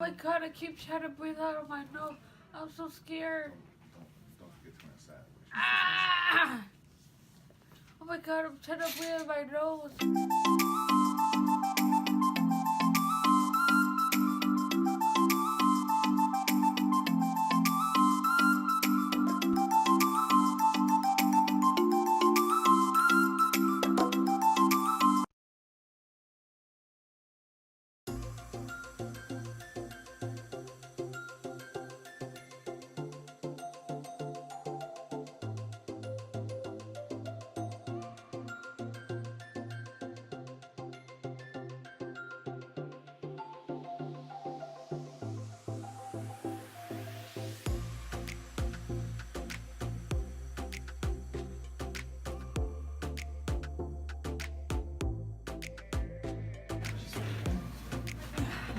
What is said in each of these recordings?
my god, I keep trying to breathe out of my nose. I'm so scared. Don't forget to mess that. Ah! Oh my god, I'm trying to breathe out of my nose.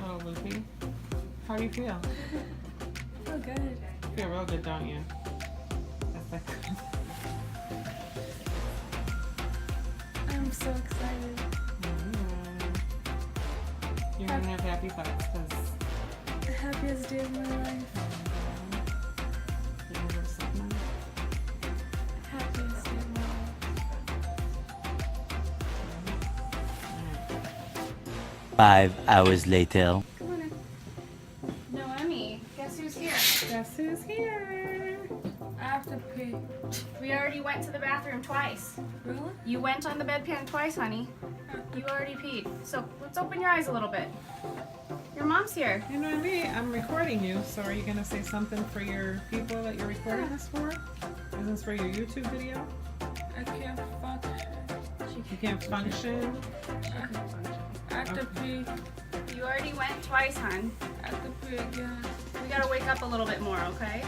Oh, Lucy. How do you feel? I feel good. You feel real good, don't you? That's like I'm so excited. You're gonna have happy thoughts because The happiest day of my life. you're gonna go to sleep now. Happiest day of my life. 5 hours later. Come on in. Noemi, guess who's here? Guess who's here? I have to pee. We already went to the bathroom twice. Really? You went on the bedpan twice, honey. You already peed. So let's open your eyes a little bit. Your mom's here. You know what I mean? I'm recording you, so are you gonna say something for your people that you're recording this for? Is this for your YouTube video? I can't function. You can't function. I have to pee. You already went twice, hon. I have to pee again. We gotta wake up a little bit more, okay?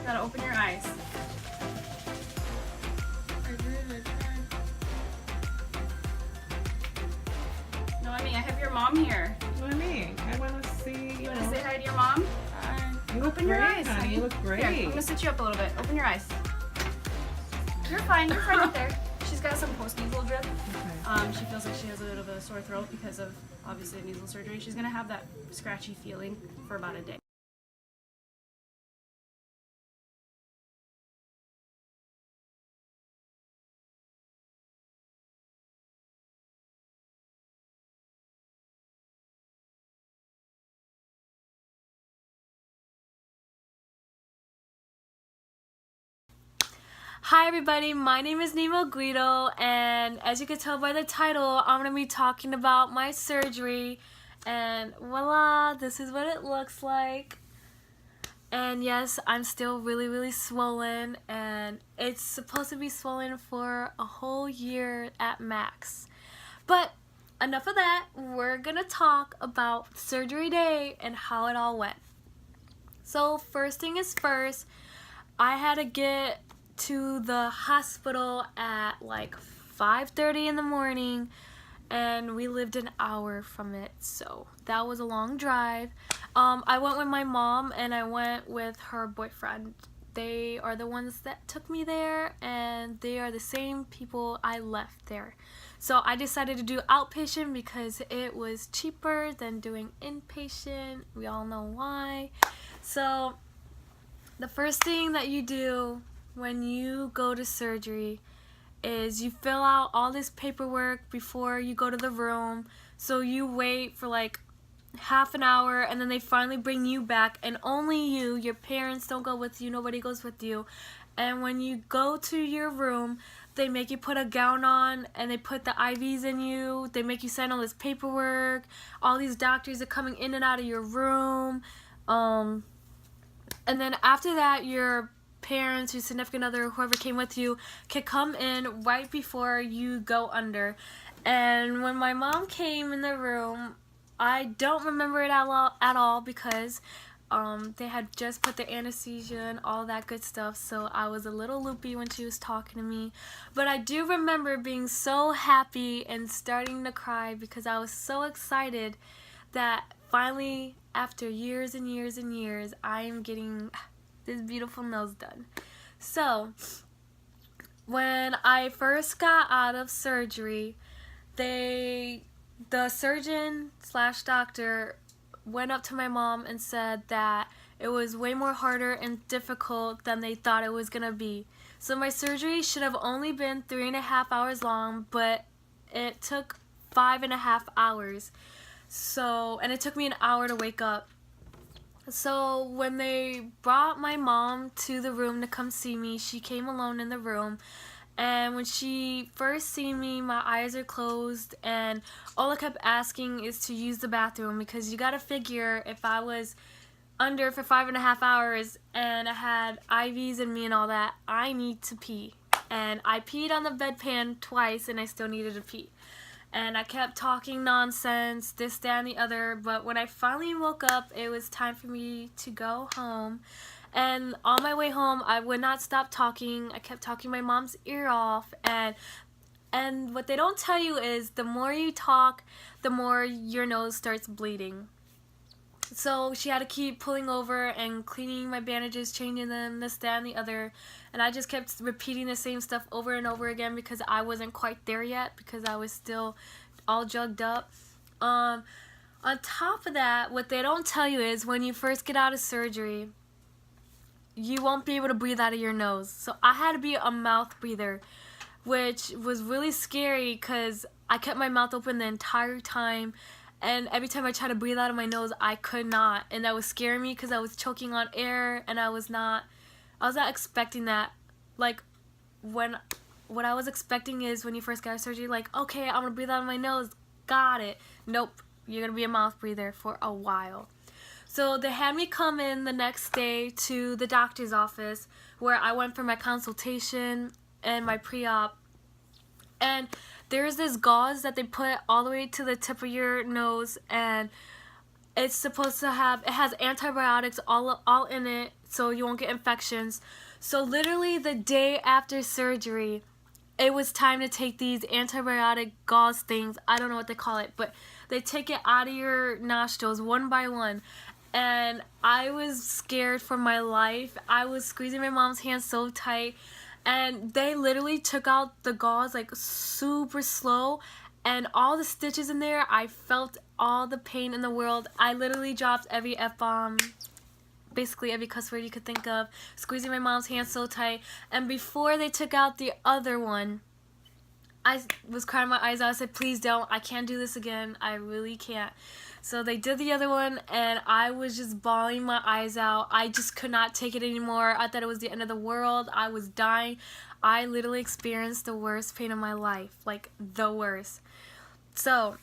Gotta open your eyes. I really tried. Noemi, I have your mom here. You know what I mean? I wanna see, You wanna say hi to your mom? You look Open great, your eyes, honey. honey. You look great. Here, I'm gonna sit you up a little bit. Open your eyes. You're fine. You're fine right there. She's got some post-nasal drip. Okay. She feels like she has a bit of a sore throat because of obviously nasal surgery. She's gonna have that scratchy feeling for about a day. Hi everybody, my name is Nemo Guido, and as you can tell by the title, I'm going to be talking about my surgery, and voila, this is what it looks like. And yes, I'm still really swollen, and it's supposed to be swollen for a whole year at max. But enough of that, we're going to talk about surgery day and how it all went. So first thing is first, I had to get to the hospital at like 5:30 in the morning, and we lived an hour from it, so that was a long drive. I went with my mom and I went with her boyfriend. They are the ones that took me there, and they are the same people I left there. So I decided to do outpatient because it was cheaper than doing inpatient. We all know why. So the first thing that you do when you go to surgery is you fill out all this paperwork before you go to the room. So you wait for like half an hour, and then they finally bring you back, and only you, your parents don't go with you, nobody goes with you. And when you go to your room, they make you put a gown on, and they put the IVs in you. They make you sign all this paperwork. All these doctors are coming in and out of your room. And then after that, your parents, your significant other, whoever came with you, can come in right before you go under. And when my mom came in the room, I don't remember it at all because they had just put the anesthesia and all that good stuff, so I was a little loopy when she was talking to me. But I do remember being so happy and starting to cry because I was so excited that finally, after years and years and years, I am getting this beautiful nose done. So when I first got out of surgery, the surgeon slash doctor went up to my mom and said that it was way more harder and difficult than they thought it was gonna be. So my surgery should have only been 3.5 hours long, but it took 5.5 hours. So, and it took me an hour to wake up. So when they brought my mom to the room to come see me, she came alone in the room. And when she first seen me, my eyes are closed, and all I kept asking is to use the bathroom, because you gotta figure if I was under for 5.5 hours and I had IVs in me and all that, I need to pee. And I peed on the bedpan twice and I still needed to pee. And I kept talking nonsense, this, that, and the other, but when I finally woke up, it was time for me to go home. And on my way home, I would not stop talking. I kept talking my mom's ear off, and what they don't tell you is the more you talk, the more your nose starts bleeding. So she had to keep pulling over and cleaning my bandages, changing them, this, that, and the other. And I just kept repeating the same stuff over and over again because I wasn't quite there yet, because I was still all jugged up. On top of that, what they don't tell you is when you first get out of surgery, you won't be able to breathe out of your nose. So I had to be a mouth breather, which was really scary because I kept my mouth open the entire time. And every time I tried to breathe out of my nose, I could not. And that was scaring me because I was choking on air, and I was not expecting that. Like, what I was expecting is when you first got surgery, like, okay, I'm going to breathe out of my nose. Got it. Nope. You're going to be a mouth breather for a while. So they had me come in the next day to the doctor's office where I went for my consultation and my pre-op. And there's this gauze that they put all the way to the tip of your nose, and it's supposed to have, it has antibiotics all in it so you won't get infections. So literally the day after surgery, it was time to take these antibiotic gauze things. I don't know what they call it, but they take it out of your nostrils one by one. And I was scared for my life. I was squeezing my mom's hand so tight. And they literally took out the gauze like super slow. And all the stitches in there, I felt all the pain in the world. I literally dropped every F-bomb. Basically every cuss word you could think of. Squeezing my mom's hand so tight. And before they took out the other one, I was crying my eyes out. I said, please don't. I can't do this again. I really can't. So they did the other one, and I was just bawling my eyes out. I just could not take it anymore. I thought it was the end of the world. I was dying. I literally experienced the worst pain of my life. Like, the worst. So,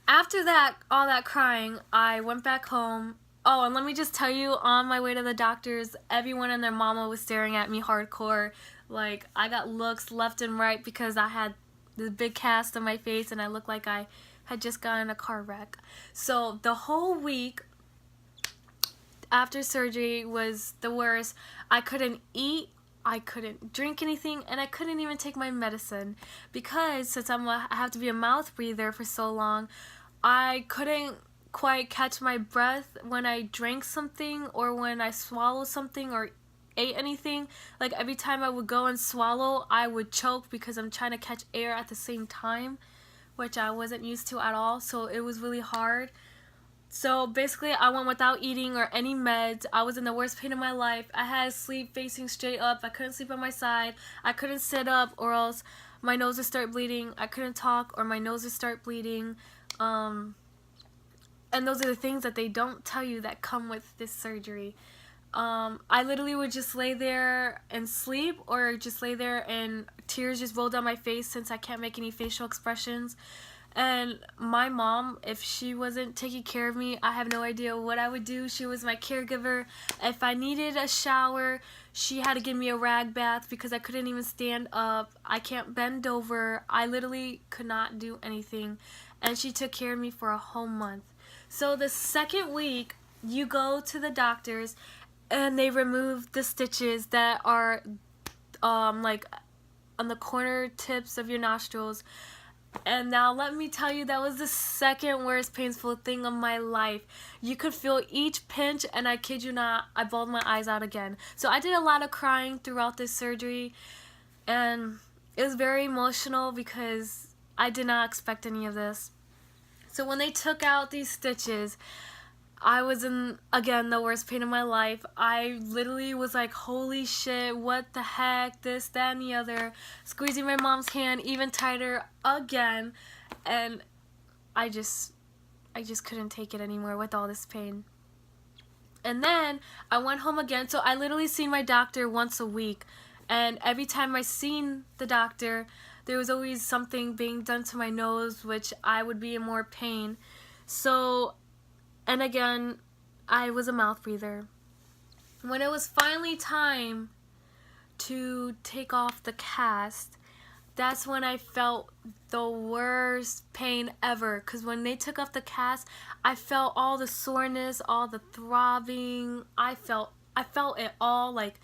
after that, all that crying, I went back home. Oh, and let me just tell you, on my way to the doctors, everyone and their mama was staring at me hardcore. Like, I got looks left and right because I had this big cast on my face and I looked like I had just gotten in a car wreck. So the whole week after surgery was the worst. I couldn't eat, I couldn't drink anything, and I couldn't even take my medicine because since I have to be a mouth breather for so long, I couldn't quite catch my breath when I drank something or when I swallowed something or ate anything. Like every time I would go and swallow, I would choke because I'm trying to catch air at the same time, which I wasn't used to at all, so it was really hard. So basically I went without eating or any meds. I was in the worst pain of my life. I had to sleep facing straight up. I couldn't sleep on my side. I couldn't sit up or else my nose would start bleeding. I couldn't talk or my nose would start bleeding. And those are the things that they don't tell you that come with this surgery. I literally would just lay there and sleep or just lay there and tears just roll down my face since I can't make any facial expressions. And my mom, if she wasn't taking care of me, I have no idea what I would do. She was my caregiver. If I needed a shower, she had to give me a rag bath because I couldn't even stand up. I can't bend over. I literally could not do anything. And she took care of me for a whole month. So the second week, you go to the doctors and they remove the stitches that are like on the corner tips of your nostrils. And now let me tell you, that was the second worst painful thing of my life. You could feel each pinch, and I kid you not, I bawled my eyes out again. So I did a lot of crying throughout this surgery, and it was very emotional because I did not expect any of this. So when they took out these stitches, I was in, again, the worst pain of my life. I literally was like, holy shit, what the heck, this, that, and the other. Squeezing my mom's hand even tighter again. And I just couldn't take it anymore with all this pain. And then I went home again. So I literally seen my doctor once a week. And every time I seen the doctor, there was always something being done to my nose, which I would be in more pain. So, and again, I was a mouth breather. When it was finally time to take off the cast, that's when I felt the worst pain ever. Because when they took off the cast, I felt all the soreness, all the throbbing. I felt it all, like,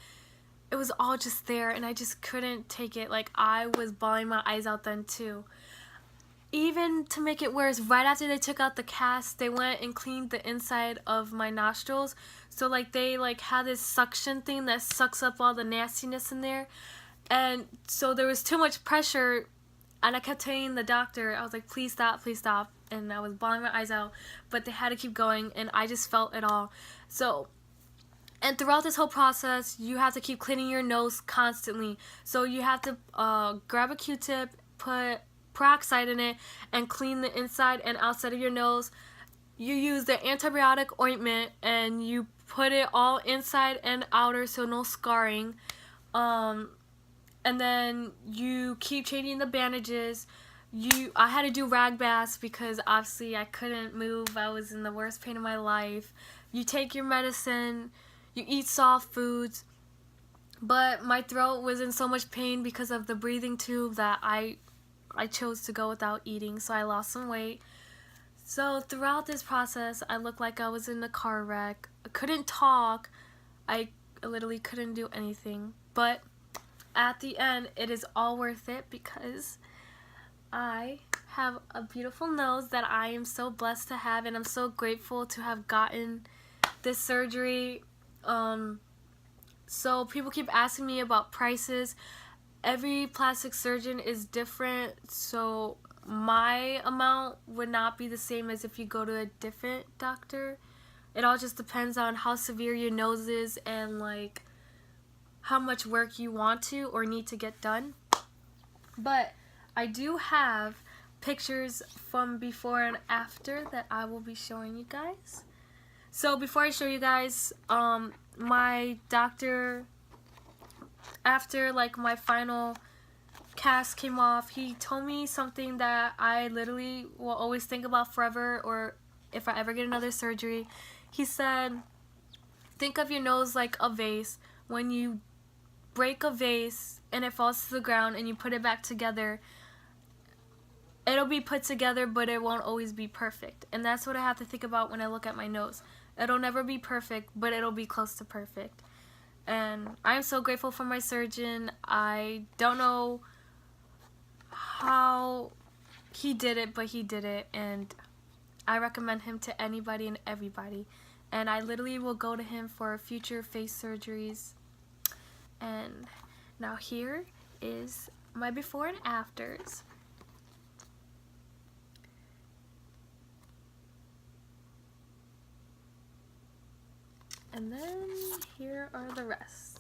it was all just there, and I just couldn't take it. Like, I was bawling my eyes out then too. Even to make it worse, right after they took out the cast, they went and cleaned the inside of my nostrils. So like they like had this suction thing that sucks up all the nastiness in there. And so there was too much pressure, and I kept telling the doctor, I was like, please stop, please stop. And I was bawling my eyes out, but they had to keep going, and I just felt it all. So, and throughout this whole process, you have to keep cleaning your nose constantly. So you have to grab a Q-tip, put peroxide in it, and clean the inside and outside of your nose. You use the antibiotic ointment, and you put it all inside and outer, so no scarring. And then you keep changing the bandages. I had to do rag baths because obviously I couldn't move. I was in the worst pain of my life. You take your medicine. You eat soft foods, but my throat was in so much pain because of the breathing tube that I chose to go without eating, so I lost some weight. So throughout this process, I looked like I was in a car wreck. I couldn't talk. I literally couldn't do anything. But at the end, it is all worth it because I have a beautiful nose that I am so blessed to have, and I'm so grateful to have gotten this surgery. So people keep asking me about prices. Every plastic surgeon is different, so my amount would not be the same as if you go to a different doctor. It all just depends on how severe your nose is and like how much work you want to or need to get done. But I do have pictures from before and after that I will be showing you guys. So before I show you guys, my doctor, after like my final cast came off, he told me something that I literally will always think about forever, or if I ever get another surgery. He said, think of your nose like a vase. When you break a vase and it falls to the ground and you put it back together, it'll be put together, but it won't always be perfect. And that's what I have to think about when I look at my nose. It'll never be perfect, but it'll be close to perfect. And I'm so grateful for my surgeon. I don't know how he did it, but he did it. And I recommend him to anybody and everybody. And I literally will go to him for future face surgeries. And now here is my before and afters. And then here are the rest.